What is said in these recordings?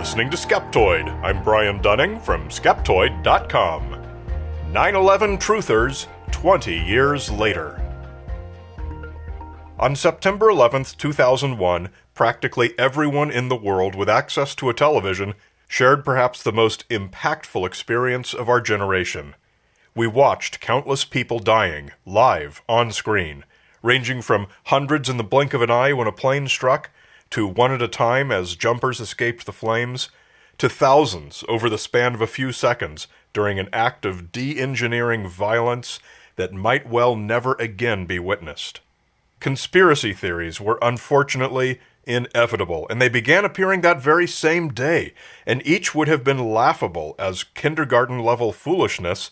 listening to Skeptoid. I'm Brian Dunning from Skeptoid.com. 9/11 Truthers 20 years later. On September 11th, 2001, practically everyone in the world with access to a television shared perhaps the most impactful experience of our generation. We watched countless people dying, live, on screen, ranging from hundreds in the blink of an eye when a plane struck, to one at a time as jumpers escaped the flames, to thousands over the span of a few seconds during an act of de-engineering violence that might well never again be witnessed. Conspiracy theories were unfortunately inevitable, and they began appearing that very same day, and each would have been laughable as kindergarten-level foolishness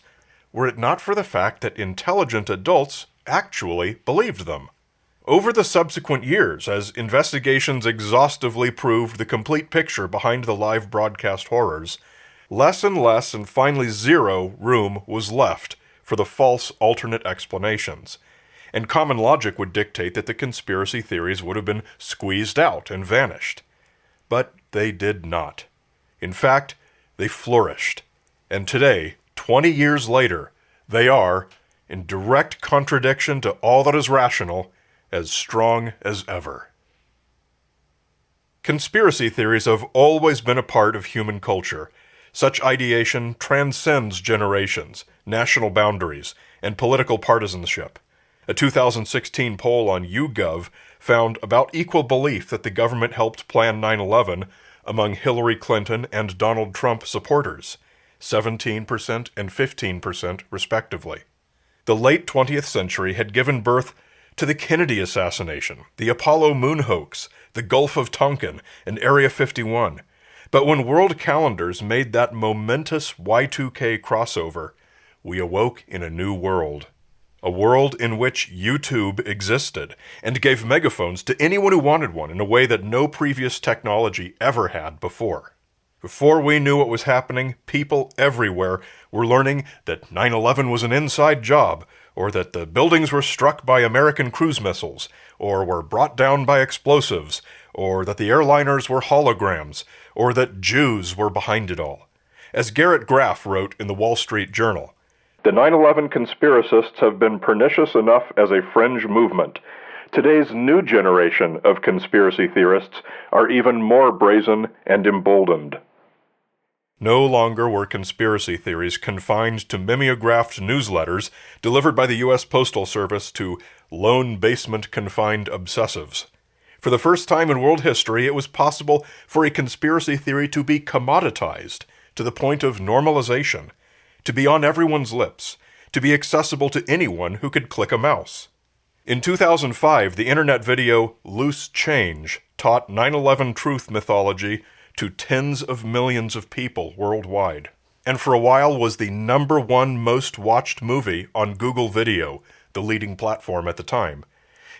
were it not for the fact that intelligent adults actually believed them. Over the subsequent years, as investigations exhaustively proved the complete picture behind the live broadcast horrors, less and less and finally zero room was left for the false alternate explanations, and common logic would dictate that the conspiracy theories would have been squeezed out and vanished. But they did not. In fact, they flourished, and today, 20 years later, they are, in direct contradiction to all that is rational, as strong as ever. Conspiracy theories have always been a part of human culture. Such ideation transcends generations, national boundaries, and political partisanship. A 2016 poll on YouGov found about equal belief that the government helped plan 9/11 among Hillary Clinton and Donald Trump supporters, 17% and 15% respectively. The late 20th century had given birth to the Kennedy assassination, the Apollo moon hoax, the Gulf of Tonkin, and Area 51. But when world calendars made that momentous Y2K crossover, we awoke in a new world. A world in which YouTube existed, and gave megaphones to anyone who wanted one in a way that no previous technology ever had before. Before we knew what was happening, people everywhere were learning that 9/11 was an inside job, or that the buildings were struck by American cruise missiles, or were brought down by explosives, or that the airliners were holograms, or that Jews were behind it all. As Garrett Graff wrote in the Wall Street Journal, "The 9/11 conspiracists have been pernicious enough as a fringe movement. Today's new generation of conspiracy theorists are even more brazen and emboldened." No longer were conspiracy theories confined to mimeographed newsletters delivered by the U.S. Postal Service to lone basement-confined obsessives. For the first time in world history, it was possible for a conspiracy theory to be commoditized to the point of normalization, to be on everyone's lips, to be accessible to anyone who could click a mouse. In 2005, the internet video Loose Change taught 9/11 truth mythology to tens of millions of people worldwide, and for a while was the #1 most watched movie on Google Video, the leading platform at the time.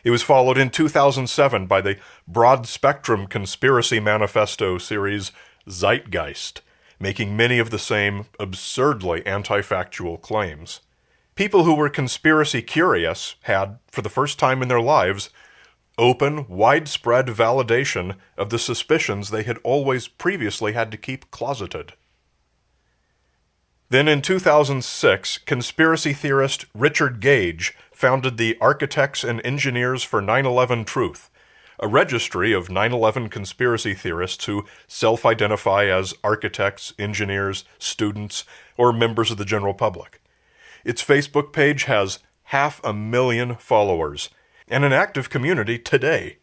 It was followed in 2007 by the broad-spectrum conspiracy manifesto series Zeitgeist, making many of the same absurdly anti-factual claims. People who were conspiracy curious had, for the first time in their lives, open, widespread validation of the suspicions they had always previously had to keep closeted. Then in 2006, conspiracy theorist Richard Gage founded the Architects and Engineers for 9/11 Truth, a registry of 9/11 conspiracy theorists who self-identify as architects, engineers, students, or members of the general public. Its Facebook page has 500,000 followers, and an active community today.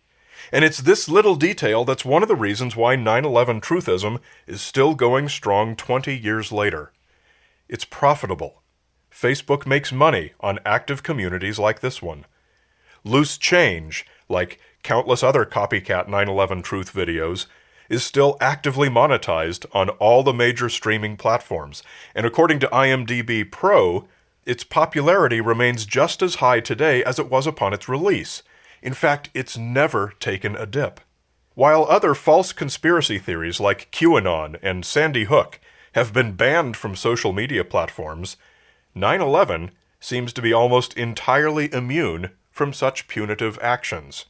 And it's this little detail that's one of the reasons why 9/11 truthism is still going strong 20 years later. It's profitable. Facebook makes money on active communities like this one. Loose Change, like countless other copycat 9/11 truth videos, is still actively monetized on all the major streaming platforms, and according to IMDb Pro, its popularity remains just as high today as it was upon its release. In fact, it's never taken a dip. While other false conspiracy theories like QAnon and Sandy Hook have been banned from social media platforms, 9/11 seems to be almost entirely immune from such punitive actions.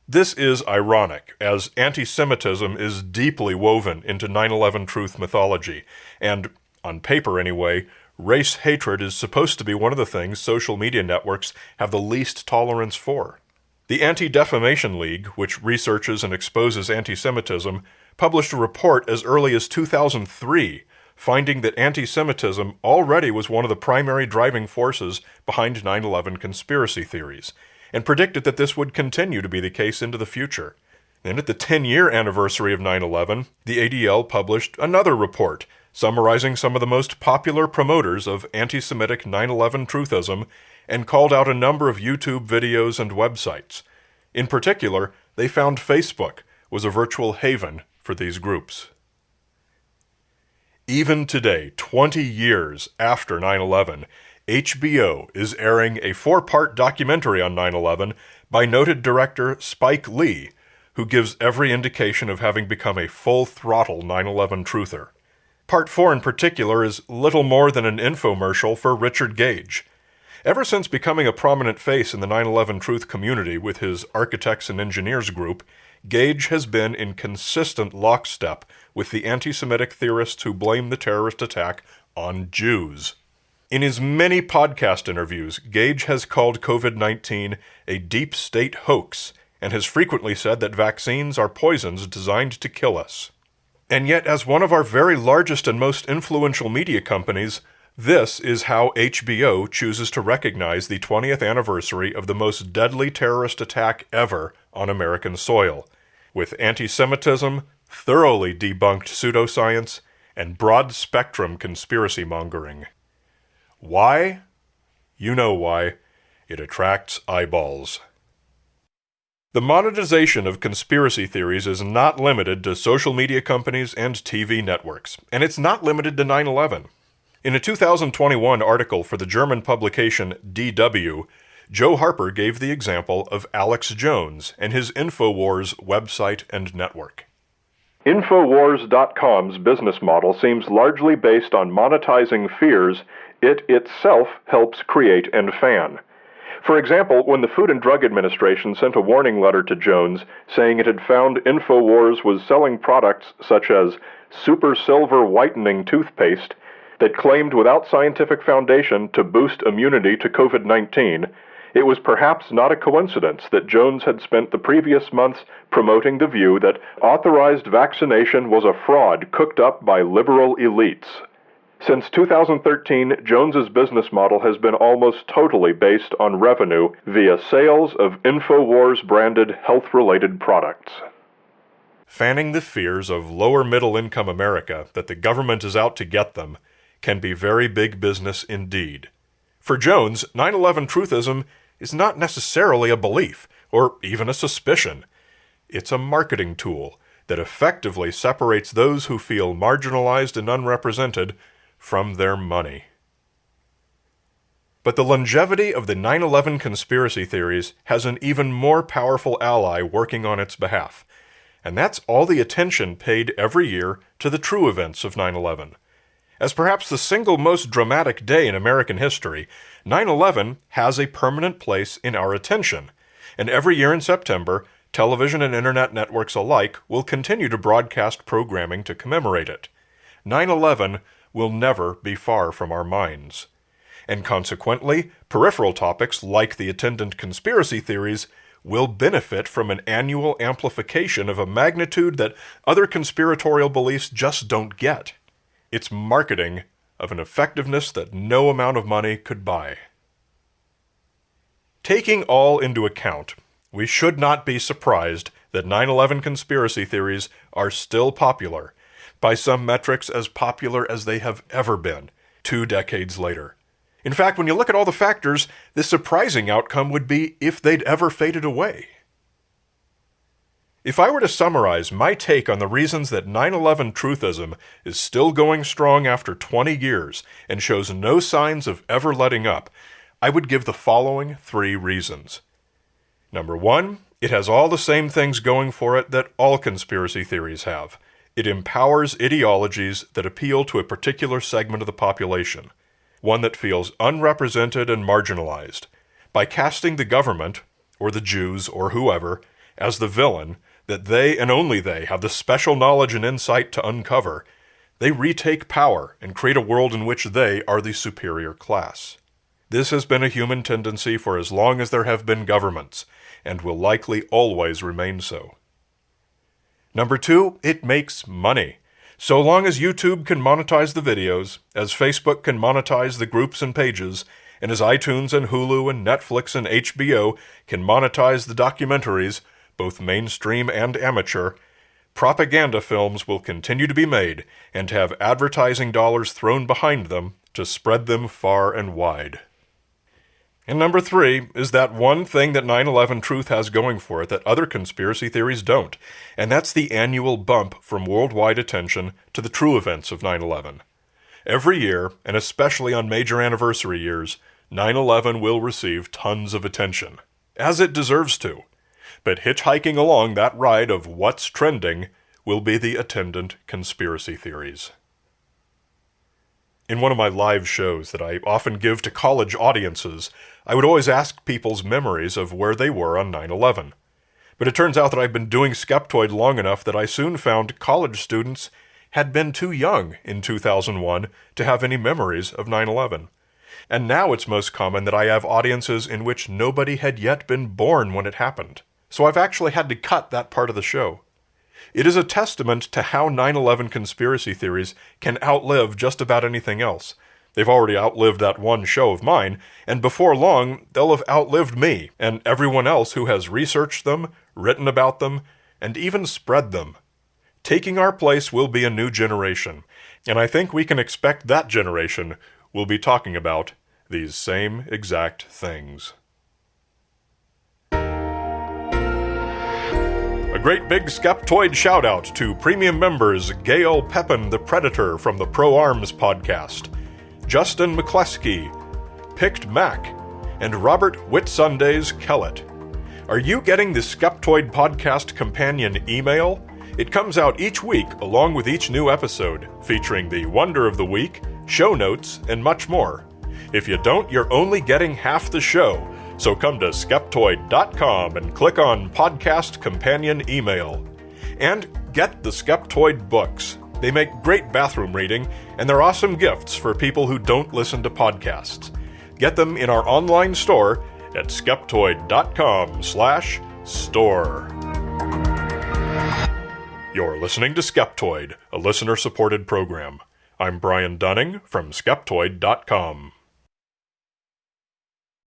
This is ironic, as anti-Semitism is deeply woven into 9/11 truth mythology, and, on paper anyway, race hatred is supposed to be one of the things social media networks have the least tolerance for. The Anti-Defamation League, which researches and exposes anti-Semitism, published a report as early as 2003, finding that anti-Semitism already was one of the primary driving forces behind 9/11 conspiracy theories, and predicted that this would continue to be the case into the future. And at the 10-year anniversary of 9/11, the ADL published another report summarizing some of the most popular promoters of anti-Semitic 9/11 truthism and called out a number of YouTube videos and websites. In particular, they found Facebook was a virtual haven for these groups. Even today, 20 years after 9/11, HBO is airing a 4-part documentary on 9/11 by noted director Spike Lee, who gives every indication of having become a full-throttle 9/11 truther. Part 4 in particular is little more than an infomercial for Richard Gage. Ever since becoming a prominent face in the 9/11 truth community with his Architects and Engineers group, Gage has been in consistent lockstep with the anti-Semitic theorists who blame the terrorist attack on Jews. In his many podcast interviews, Gage has called COVID-19 a deep state hoax and has frequently said that vaccines are poisons designed to kill us. And yet, as one of our very largest and most influential media companies, this is how HBO chooses to recognize the 20th anniversary of the most deadly terrorist attack ever on American soil, with anti-Semitism, thoroughly debunked pseudoscience, and broad-spectrum conspiracy mongering. Why? You know why. It attracts eyeballs. The monetization of conspiracy theories is not limited to social media companies and TV networks, and it's not limited to 9/11. In a 2021 article for the German publication DW, Joe Harper gave the example of Alex Jones and his InfoWars website and network. Infowars.com's business model seems largely based on monetizing fears it itself helps create and fan. For example, when the Food and Drug Administration sent a warning letter to Jones saying it had found InfoWars was selling products such as Super Silver Whitening Toothpaste that claimed without scientific foundation to boost immunity to COVID-19, it was perhaps not a coincidence that Jones had spent the previous months promoting the view that authorized vaccination was a fraud cooked up by liberal elites. Since 2013, Jones's business model has been almost totally based on revenue via sales of InfoWars-branded health-related products. Fanning the fears of lower middle-income America that the government is out to get them can be very big business indeed. For Jones, 9/11 truthism is not necessarily a belief, or even a suspicion. It's a marketing tool that effectively separates those who feel marginalized and unrepresented from their money. But the longevity of the 9/11 conspiracy theories has an even more powerful ally working on its behalf, and that's all the attention paid every year to the true events of 9/11. As perhaps the single most dramatic day in American history, 9/11 has a permanent place in our attention, and every year in September, television and internet networks alike will continue to broadcast programming to commemorate it. 9/11 will never be far from our minds. And consequently, peripheral topics like the attendant conspiracy theories will benefit from an annual amplification of a magnitude that other conspiratorial beliefs just don't get. It's marketing of an effectiveness that no amount of money could buy. Taking all into account, we should not be surprised that 9/11 conspiracy theories are still popular, by some metrics as popular as they have ever been, 2 decades later. In fact, when you look at all the factors, the surprising outcome would be if they'd ever faded away. If I were to summarize my take on the reasons that 9/11 truthism is still going strong after 20 years and shows no signs of ever letting up, I would give the following 3 reasons. Number 1, it has all the same things going for it that all conspiracy theories have. It empowers ideologies that appeal to a particular segment of the population, one that feels unrepresented and marginalized, by casting the government, or the Jews, or whoever, as the villain that they and only they have the special knowledge and insight to uncover, they retake power and create a world in which they are the superior class. This has been a human tendency for as long as there have been governments, and will likely always remain so. Number 2, it makes money. So long as YouTube can monetize the videos, as Facebook can monetize the groups and pages, and as iTunes and Hulu and Netflix and HBO can monetize the documentaries, both mainstream and amateur, propaganda films will continue to be made and have advertising dollars thrown behind them to spread them far and wide. And number 3 is that one thing that 9/11 truth has going for it that other conspiracy theories don't, and that's the annual bump from worldwide attention to the true events of 9/11. Every year, and especially on major anniversary years, 9/11 will receive tons of attention, as it deserves to. But hitchhiking along that ride of what's trending will be the attendant conspiracy theories. In one of my live shows that I often give to college audiences, I would always ask people's memories of where they were on 9/11. But it turns out that I've been doing Skeptoid long enough that I soon found college students had been too young in 2001 to have any memories of 9/11. And now it's most common that I have audiences in which nobody had yet been born when it happened. So I've actually had to cut that part of the show. It is a testament to how 9/11 conspiracy theories can outlive just about anything else. They've already outlived that one show of mine, and before long, they'll have outlived me and everyone else who has researched them, written about them, and even spread them. Taking our place will be a new generation, and I think we can expect that generation will be talking about these same exact things. A great big Skeptoid shout-out to premium members Gail Pepin the Predator from the Pro Arms podcast, Justin McCleskey, Picked Mac, and Robert Whitsundays Kellett. Are you getting the Skeptoid podcast companion email? It comes out each week along with each new episode, featuring the Wonder of the Week, show notes, and much more. If you don't, you're only getting half the show, so come to Skeptoid.com and click on Podcast Companion Email. And get the Skeptoid books. They make great bathroom reading, and they're awesome gifts for people who don't listen to podcasts. Get them in our online store at Skeptoid.com/store. You're listening to Skeptoid, a listener-supported program. I'm Brian Dunning from Skeptoid.com.